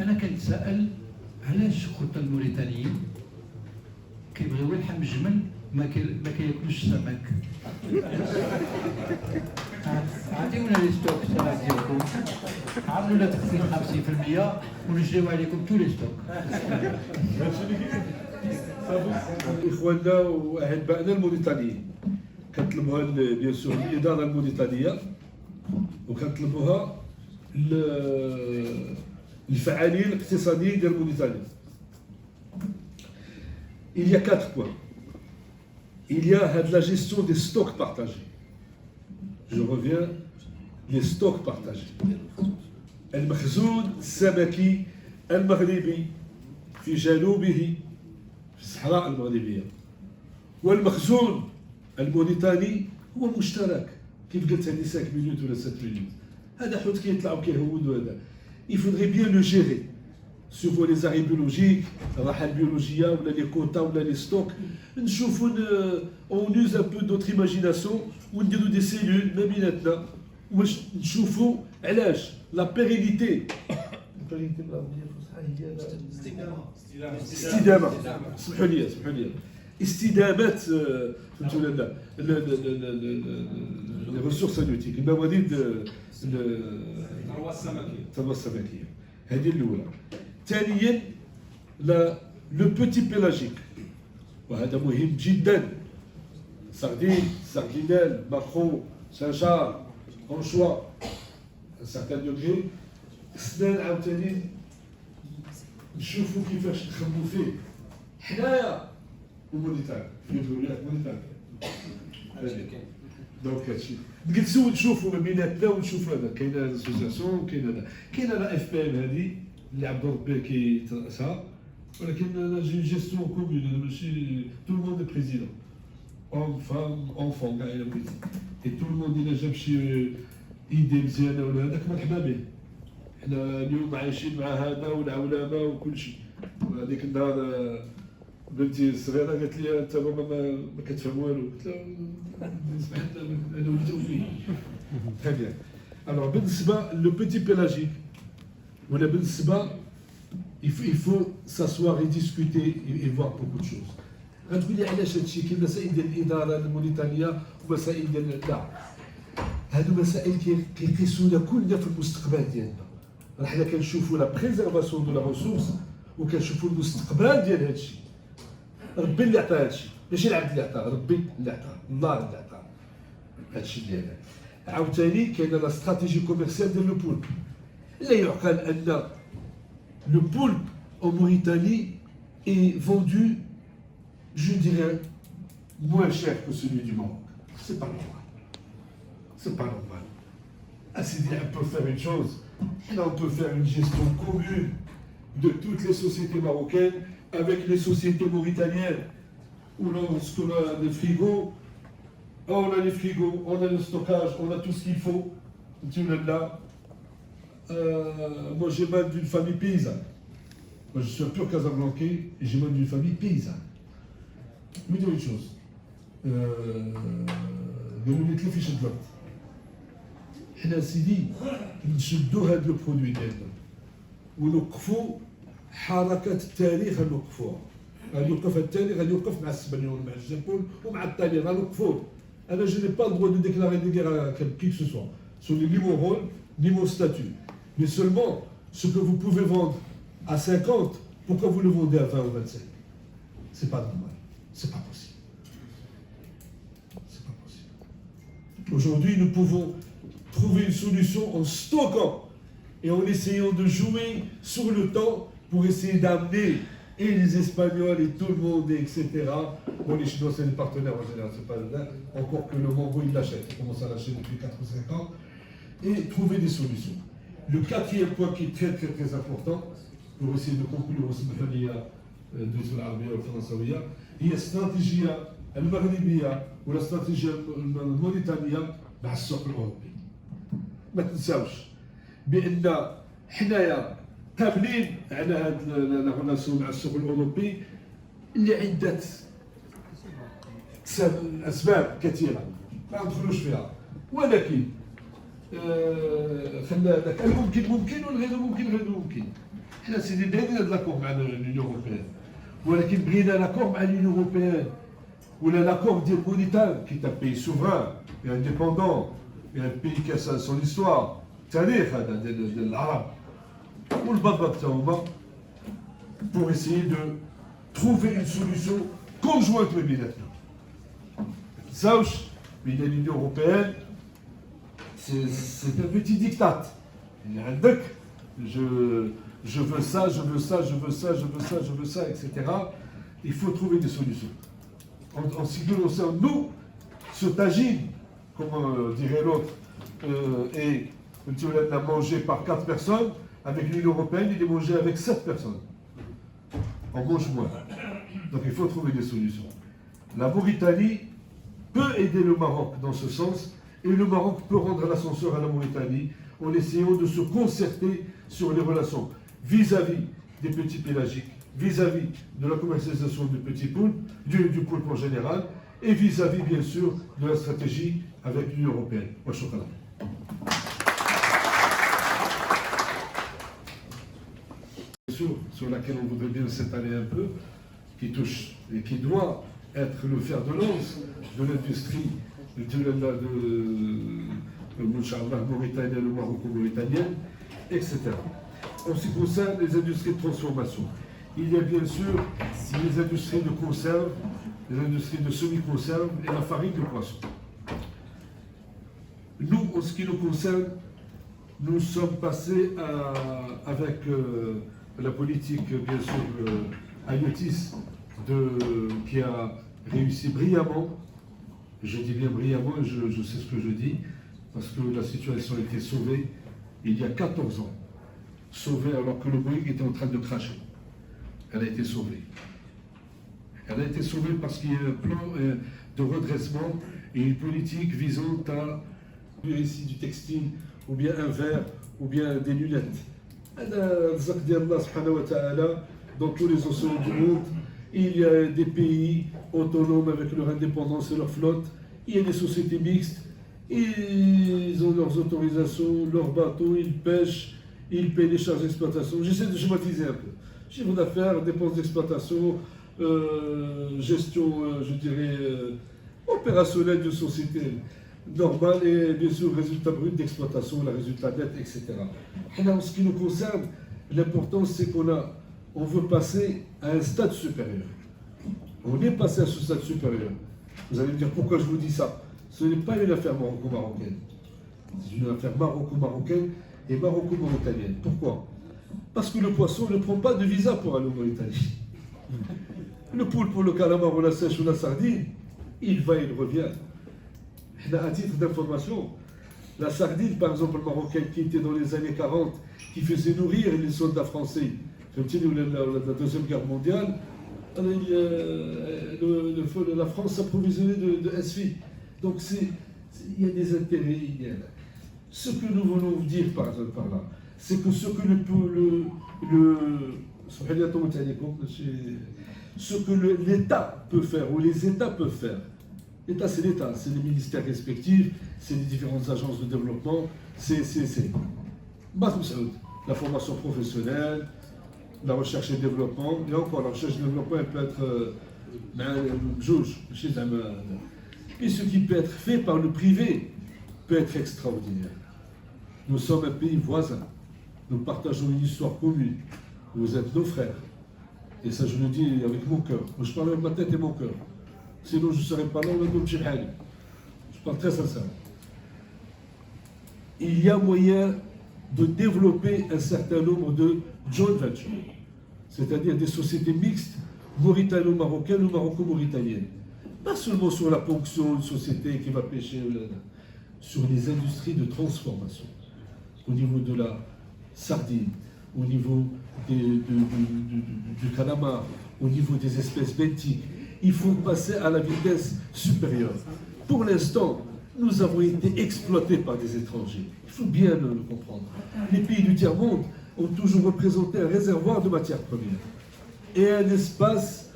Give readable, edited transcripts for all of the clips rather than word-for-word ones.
انا كنتسائل علاش خوتنا الموريتانيين كيبغيو يلحم الجمل ما كياكلوش السمك. عطيونا لي ستوك السمك ديالكم، عملوا لنا تخفيض 50% ونجريو عليكم تو لي ستوك. اخواننا واحبائنا الموريتانيين كنطلبوها بيان سور الاداره الموريتانيه وكنطلبوها الفعالين الاقتصاديين ديال موريتانيا. Il y a 4 points. Il y a la gestion des stocks partagés. Je reviens, les stocks partagés. المخزون السمكي المغربي في جنوبه في الصحراء المغربية والمخزون الموريتاني هو مشترك. كيف قلت هذه 5 مليون ولا 7 مليون، هذا حوت كيطلع وكيهود وهذا. Il faudrait bien le gérer. نشوفوا لي زاري بيولوجيك، الراحه البيولوجيه ولا لي كوتا ولا لي ستوك، نشوفوا اون يوز ان بو دوتر ايماجيناسيون ونديروا دي سيلول ما بيناتنا واش نشوفوا علاش لا بيرينيتي. البيرينيتي بالعربيه الفصحى هي استدامه. سمحوا لي استدامه فهمتوا ولا لا لي ريسورس هاليوتيك، الموارد الثروه السمكيه. هذه الاولى. ثانيا لو بوتي بيلاجيك، وهذا مهم جدا. سردين، سردينال، ماكرو، سان شار، انشوا، ان سارتان دوغري. خصنا عاوتاني نشوفوا كيفاش نخدموا فيه حنايا وموريتانيا في الولايات الموريتانية. دونك هادشي نجلسوا ونشوفوا ما بيناتنا ونشوفوا هذا. كاينه لاسوسياسيون، كاينه لا اف بي ام هذه اللي عبد ربي كيترأسها، ولكن انا جي جيستيون كومون. انا ماشي تو الموند بريزيدون اون فام اونفون كاع الا بغيتي، اي تو الموند الا جاب شي ايدي مزيانه ولا هذاك مرحبا به. حنا اليوم عايشين مع هذا والعولمه وكل شيء. وهذيك النهار بنتي الصغيره قالت لي انت ماما ما كتفهم والو، قلت لها انا وليت فيه. تري بيان. الوغ بالنسبه لو بيتي بيلاجيك ولا بالنسبه il faut s'asseoir et discuter et voir beaucoup de choses. غتقول لي علاش هادشي كاين مسائل ديال الاداره الموريتانيه ومسائل ديال لا، هادو مسائل كيقيسونا كلنا في المستقبل ديالنا. راه حنا كنشوفوا لا بريزيرفاسيون دو لا ريسورس وكنشوفوا المستقبل ديال هادشي. ربي اللي عطى هادشي، ماشي العبد اللي عطاه، ربي اللي عطاه، الله اللي عطاه هادشي ديالنا. عاوتاني كاينه لا استراتيجي كوميرسيال ديال لو بولب. لا يعقل ان لو بولب او موريتاني est vendu, je dirais, moins cher que celui du Maroc. C'est pas normal. C'est pas normal. Ah, c'est dire, on peut faire une chose. Là, on peut faire une gestion commune de toutes les sociétés marocaines avec les sociétés mauritaniennes. Où lorsqu'on a des frigos, on a les frigos, on a le stockage, on a tout ce qu'il faut. Tu l'as là. Moi, j'émane d'une famille paysanne. Moi, je suis un pur Casablancais et j'émane d'une famille paysanne. Je vais dire une chose. قالوا لي تلفيش الضبط. حنا سيدي نشدوا هذا البرودوي ديالنا ونوقفوا حركة التاريخ، غنوقفوها. غادي يوقف التاريخ، غادي يوقف مع السبانيول ومع الجابون ومع الطاليان، غنوقفوه. أنا je n'ai pas le droit de déclarer des guerres à qui que ce soit, sur ni mon rôle, ni mon statut. Mais seulement, ce que vous pouvez vendre à 50, pourquoi vous le vendez à 20 ou 25? C'est pas normal, c'est pas possible. C'est pas possible. Aujourd'hui, nous pouvons trouver une solution en stockant et en essayant de jouer sur le temps pour essayer d'amener et les Espagnols et tout le monde, etc. Bon, les Chinois, c'est des partenaires en général, c'est pas là, encore que le Mongo, il l'achète, il commence à l'acheter depuis 4 ou 5 ans, et trouver des solutions. Le quatrième point qui est très très très important, pour essayer de conclure الدول العربية والفرنسوية، هي الاستراتيجية المغربية والاستراتيجية الموريتانية مع السوق الأوروبي. ما تنساوش بأن حنايا قابلين على هذه لا ريلاسيون مع السوق الأوروبي لعدة أسباب كثيرة ما ندخلوش فيها، ولكن خلى هذاك الممكن ممكن والغير ممكن غير ممكن. حنا سيدي دايرين هذا لاكور مع l'Union européenne. ولكن بغينا لاكور مع l'Union européenne ولا لاكور ديال موريتان qui est un pays souverain et indépendant et un pays qui a son histoire تاريخ هذا ديال العرب والبابا تا هما pour essayer de trouver une solution conjointe ما بيناتنا. ما تنساوش بين l'Union européenne c'est un petit diktat. يعني عندك je veux ça, je veux ça, je veux ça, je veux ça, je veux ça, etc. Il faut trouver des solutions. En ce qui concerne nous, ce tagine, comme dirait l'autre, est mangé par 4 personnes, avec l'Union européenne, il est mangé avec 7 personnes. On mange moins. Donc il faut trouver des solutions. La Mauritanie peut aider le Maroc dans ce sens, et le Maroc peut rendre l'ascenseur à la Mauritanie en essayant de se concerter sur les relations vis-à-vis des petits pélagiques, vis-à-vis de la commercialisation du petit poulpe, du poulpe en général, et vis-à-vis bien sûr de la stratégie avec l'Union européenne. Wa shukran. Bien sûr, sur laquelle on voudrait bien s'étaler un peu, qui touche et qui doit être le fer de lance de l'industrie mauritanienne ou maroco-mauritanienne, etc. En ce qui concerne les industries de transformation, il y a bien sûr les industries de conserve, les industries de semi-conserve et la farine de poisson. Nous, en ce qui nous concerne, nous sommes passés avec la politique, bien sûr, Ayotis, qui a réussi brillamment. Je dis bien brillamment, et je sais ce que je dis, parce que la situation a été sauvée il y a 14 ans. Sauvée alors que le Boeing était en train de cracher. Elle a été sauvée. Elle a été sauvée parce qu'il y a un plan de redressement et une politique visant à ici du textile, ou bien un verre, ou bien des lunettes. Dans tous les océans du monde, il y a des pays autonomes avec leur indépendance et leur flotte. Il y a des sociétés mixtes. Ils ont leurs autorisations, leurs bateaux, ils pêchent, ils payent les charges d'exploitation. J'essaie de schématiser un peu. Chiffre d'affaires, dépenses d'exploitation, gestion, je dirais, opérationnelle d'une société normale et bien sûr résultat brut d'exploitation, le résultat net, etc. En ce qui nous concerne, l'important c'est on veut passer à un stade supérieur. On est passé à ce stade supérieur. Vous allez me dire pourquoi je vous dis ça. Ce n'est pas une affaire maroco-marocaine. C'est une affaire maroco-marocaine et maroco-mauritanienne. Pourquoi? Parce que le poisson ne prend pas de visa pour aller en Mauritanie. Le poulpe, pour le calamar ou la sèche ou la sardine, il va et il revient. À titre d'information, la sardine, par exemple, marocaine qui était dans les années 40, qui faisait nourrir les soldats français, la Deuxième Guerre mondiale, la France s'approvisionnait de SFI. Donc il y a des intérêts. Ce que nous voulons dire par là, c'est que ce que l'État peut faire, ou les États peuvent faire, l'État, c'est l'État, c'est les ministères respectifs, c'est les différentes agences de développement, c'est la formation professionnelle, la recherche et développement, et encore, la recherche et développement, elle peut être et ce qui peut être fait par le privé peut être extraordinaire. Nous sommes un pays voisin, nous partageons une histoire commune, vous êtes nos frères, et ça je le dis avec mon cœur. Moi, je parle avec ma tête et mon cœur, sinon je ne serais pas là, je parle très sincèrement. Il y a moyen de développer un certain nombre de joint ventures, c'est-à-dire des sociétés mixtes, mauritano-marocaines ou maroco-mauritaniennes. Pas seulement sur la ponction, une société qui va pêcher, sur les industries de transformation, au niveau de la sardine, au niveau du calamar, au niveau des espèces benthiques. Il faut passer à la vitesse supérieure. Pour l'instant, nous avons été exploités par des étrangers. Il faut bien le comprendre. Les pays du tiers-monde ont toujours représenté un réservoir de matières premières et un espace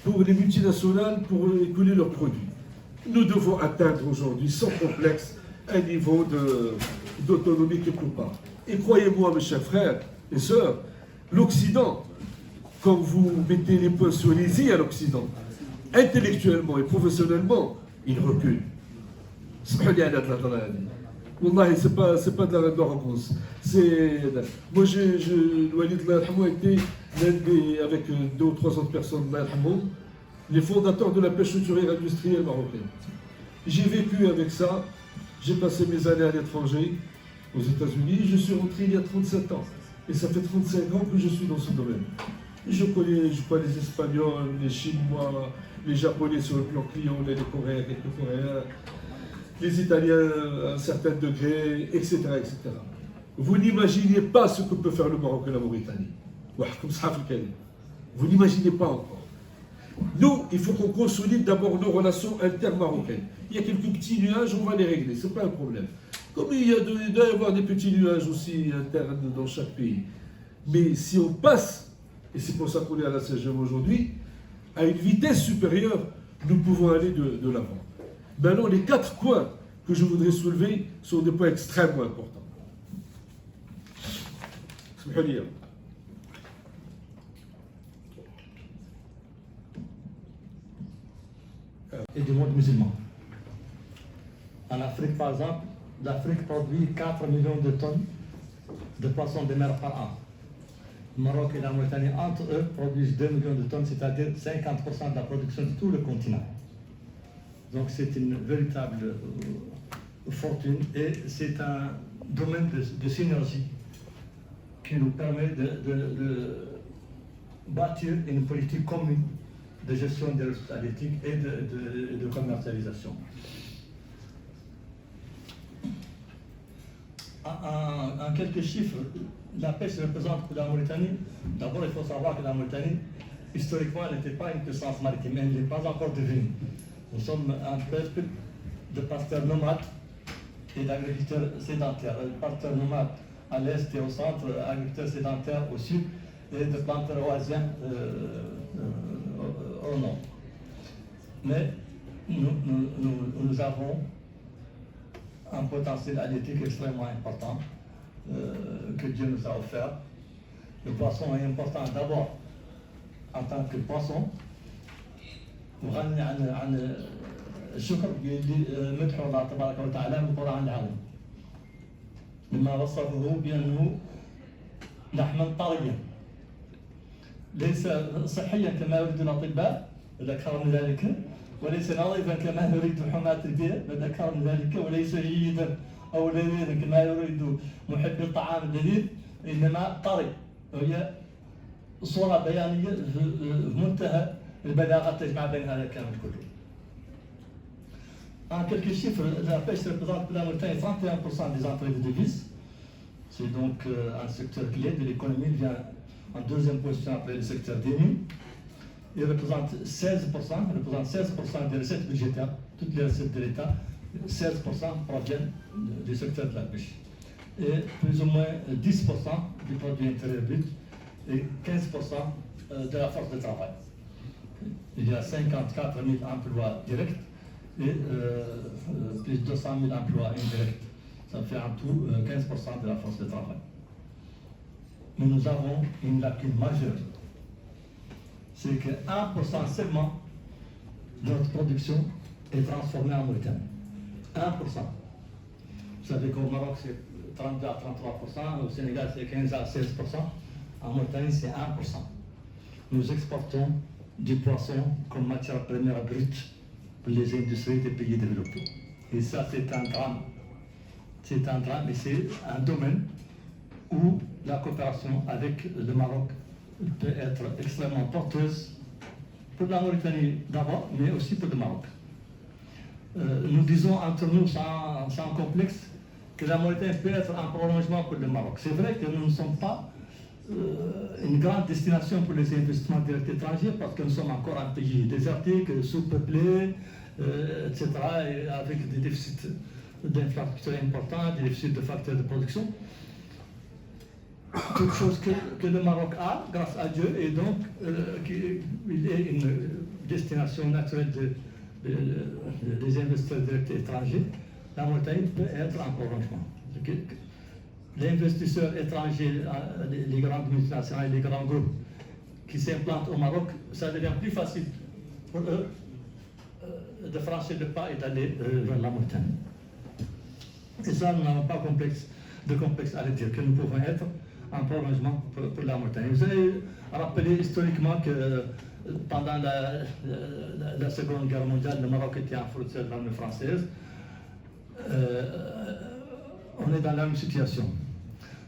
pour les multinationales pour écouler leurs produits. Nous devons atteindre aujourd'hui, sans complexe, un niveau d'autonomie quelque part. Et croyez-moi, mes chers frères et sœurs, l'Occident, quand vous mettez les points sur les i à l'Occident, intellectuellement et professionnellement, il recule. Wallah, c'est pas de la réponse. Moi, le Walid Allah yarhamou a été avec 2 ou 3 autres personnes, Allah yarhamou, les fondateurs de la pêche culturelle industrielle marocaine. J'ai vécu avec ça, j'ai passé mes années à l'étranger, aux États-Unis, je suis rentré il y a 37 ans. Et ça fait 35 ans que je suis dans ce domaine. Je connais les Espagnols, les Chinois, les Japonais sur le plan client, les Coréens, quelques Coréens, les Italiens à un certain degré, etc., etc. Vous n'imaginez pas ce que peut faire le Maroc et la Mauritanie. Vous n'imaginez pas encore. Nous, il faut qu'on consolide d'abord nos relations intermarocaines. Il y a quelques petits nuages, on va les régler, ce n'est pas un problème. Comme il doit y avoir des petits nuages aussi internes dans chaque pays. Mais si on passe, et c'est pour ça qu'on est à la CGM aujourd'hui, à une vitesse supérieure, nous pouvons aller de l'avant. Maintenant, les 4 points que je voudrais soulever sont des points extrêmement importants. Et du monde musulman. En Afrique, par exemple, l'Afrique produit 4 millions de tonnes de poissons de mer par an. Le Maroc et la Mauritanie, entre eux, produisent 2 millions de tonnes, c'est-à-dire 50% de la production de tout le continent. Donc c'est une véritable fortune et c'est un domaine de synergie qui nous permet de bâtir une politique commune de gestion des ressources halieutiques et de commercialisation. En quelques chiffres, la pêche représente pour la Mauritanie, d'abord il faut savoir que la Mauritanie, historiquement, n'était pas une puissance maritime, elle n'est pas encore devenue. Nous sommes un peuple de pasteurs nomades et d'agriculteurs sédentaires. Pasteurs nomades à l'est et au centre, agriculteurs sédentaires au sud et de planteurs oasiens au nord. Mais nous avons un potentiel halieutique extrêmement important que Dieu nous a offert. Le poisson est important d'abord en tant que poisson. وغني عن الشكر اللي مدحوا الله تبارك وتعالى من القرآن العظيم لما وصفه بأنه لحما طريا ليس صحيا كما يريد الأطباء بل أكثر من ذلك وليس نظيفا كما يريد حماة البيئة بل أكثر من ذلك وليس جيدا أو لذيذا كما يريد محب الطعام اللذيذ إنما طري وهي صورة بيانية في منتهى البلاغة تجمع بين هذا الكلام كله. En quelques chiffres, la pêche représente pour la Mauritanie 31% des entrées de devises. C'est donc un secteur clé de l'économie, il vient en deuxième position après le secteur des mines. Il représente 16% des recettes budgétaires, toutes les recettes de l'État, 16% proviennent du secteur de la pêche. Et plus ou moins 10% du produit intérieur brut et 15% de la force de travail. Il y a 54 000 emplois directs et plus de 200 000 emplois indirects. Ça fait en tout 15% de la force de travail. Mais nous avons une lacune majeure. C'est que 1% seulement de notre production est transformée en Mauritanie. 1%. Vous savez qu'au Maroc c'est 32 à 33%, au Sénégal c'est 15 à 16%, en Mauritanie c'est 1%. Nous exportons du poisson comme matière première brute pour les industries des pays développés. Et ça, c'est un drame. C'est un drame et c'est un domaine où la coopération avec le Maroc peut être extrêmement porteuse pour la Mauritanie d'abord, mais aussi pour le Maroc. Nous disons entre nous sans complexe que la Mauritanie peut être un prolongement pour le Maroc. C'est vrai que nous ne sommes pas une grande destination pour les investissements directs étrangers parce que nous sommes encore un pays désertique, sous-peuplé, etc., et avec des déficits d'infrastructures importants, des déficits de facteurs de production. Toute chose que le Maroc a, grâce à Dieu, et donc il est une destination naturelle des investisseurs directs étrangers. La Mauritanie peut être un prolongement. les investisseurs étrangers, les grandes multinationales et les grands groupes qui s'implantent au Maroc, ça devient plus facile pour eux de franchir le pas et d'aller vers la Mauritanie. Et ça, nous n'avons pas de complexe à le dire, que nous pouvons être en prolongement pour la Mauritanie. Vous avez rappelé historiquement que pendant la Seconde Guerre mondiale, le Maroc était un fournisseur de l'armée française. On est dans la même situation.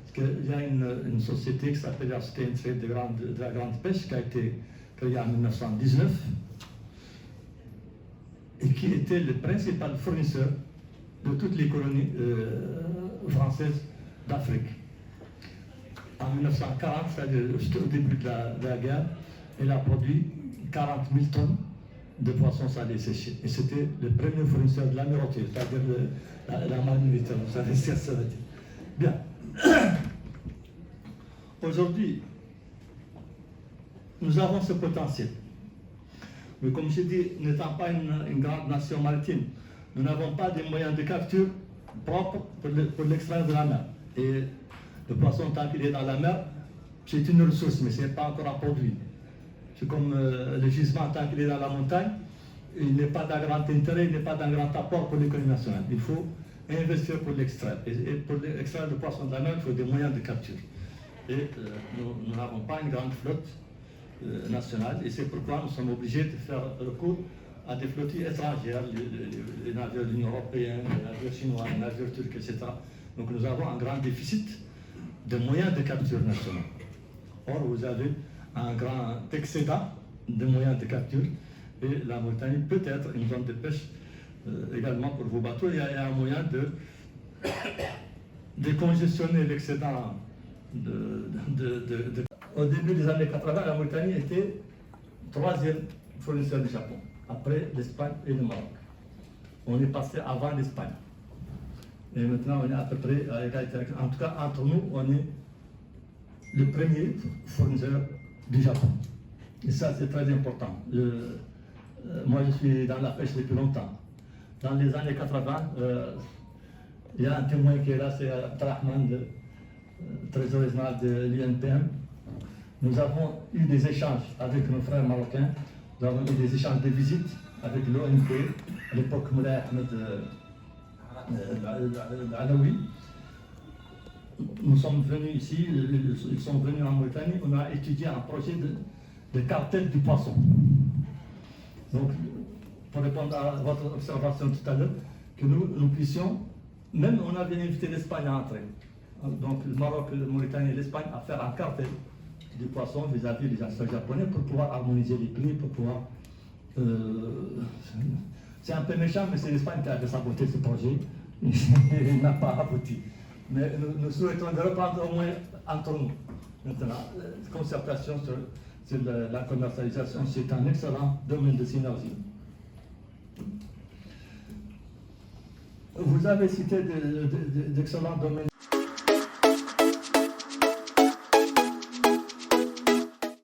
Parce qu'il y a une société qui s'appelle la Société de la Grande Pêche qui a été créée en 1919 et qui était le principal fournisseur de toutes les colonies françaises d'Afrique. En 1940, c'est-à-dire au début de la guerre, elle a produit 40 000 tonnes de poissons salés séchés. Et c'était le premier fournisseur de l'amirauté, c'est-à-dire la marine militaire. Vous savez ce que ça veut dire. Bien. Aujourd'hui, nous avons ce potentiel. Mais comme je dis, n'étant pas une grande nation maritime, nous n'avons pas des moyens de capture propres pour l'extraire de la mer. Et le poisson, tant qu'il est dans la mer, c'est une ressource, mais ce n'est pas encore un produit. C'est comme le gisement, tant qu'il est dans la montagne, il n'est pas d'un grand intérêt, il n'est pas d'un grand apport pour l'économie nationale. Il faut investir pour l'extraire. Et pour extraire le poisson de la mer, il faut des moyens de capture. Et nous n'avons pas une grande flotte nationale, et c'est pourquoi nous sommes obligés de faire recours à des flottilles étrangères, les navires de l'Union européenne, les navires chinois, les navires turcs, etc. Donc nous avons un grand déficit de moyens de capture nationaux. Or, vous avez un grand excédent de moyens de capture, et la Mauritanie peut être une zone de pêche également pour vos bateaux. Il y a un moyen de congestionner l'excédent Au début des années 80, la Mauritanie était troisième fournisseur du Japon, après l'Espagne et le Maroc. On est passé avant l'Espagne. Et maintenant, on est à peu près à égalité. En tout cas, entre nous, on est le premier fournisseur du Japon. Et ça, c'est très important. Moi, je suis dans la pêche depuis longtemps. Dans les années 80, il y a un témoin qui est là, c'est Abdelrahman, le trésorier général de l'UNPM. Nous avons eu des échanges avec nos frères marocains. Nous avons eu des échanges de visites avec l'ONP, à l'époque Moulay Ahmed Alaoui. Nous sommes venus ici, ils sont venus en Mauritanie, on a étudié un projet de cartel du poisson. Donc, pour répondre à votre observation tout à l'heure, que nous puissions, même on avait invité l'Espagne à entrer. Donc le Maroc, la Mauritanie et l'Espagne à faire un cartel du poisson vis-à-vis des acheteurs japonais pour pouvoir harmoniser les prix, pour pouvoir... c'est un peu méchant, mais c'est l'Espagne qui a saboté ce projet. Il n'a pas abouti. Mais nous souhaitons de reprendre au moins entre nous. Maintenant, la concertation sur la commercialisation, c'est un excellent domaine de synergie. Vous avez cité d'excellents domaines.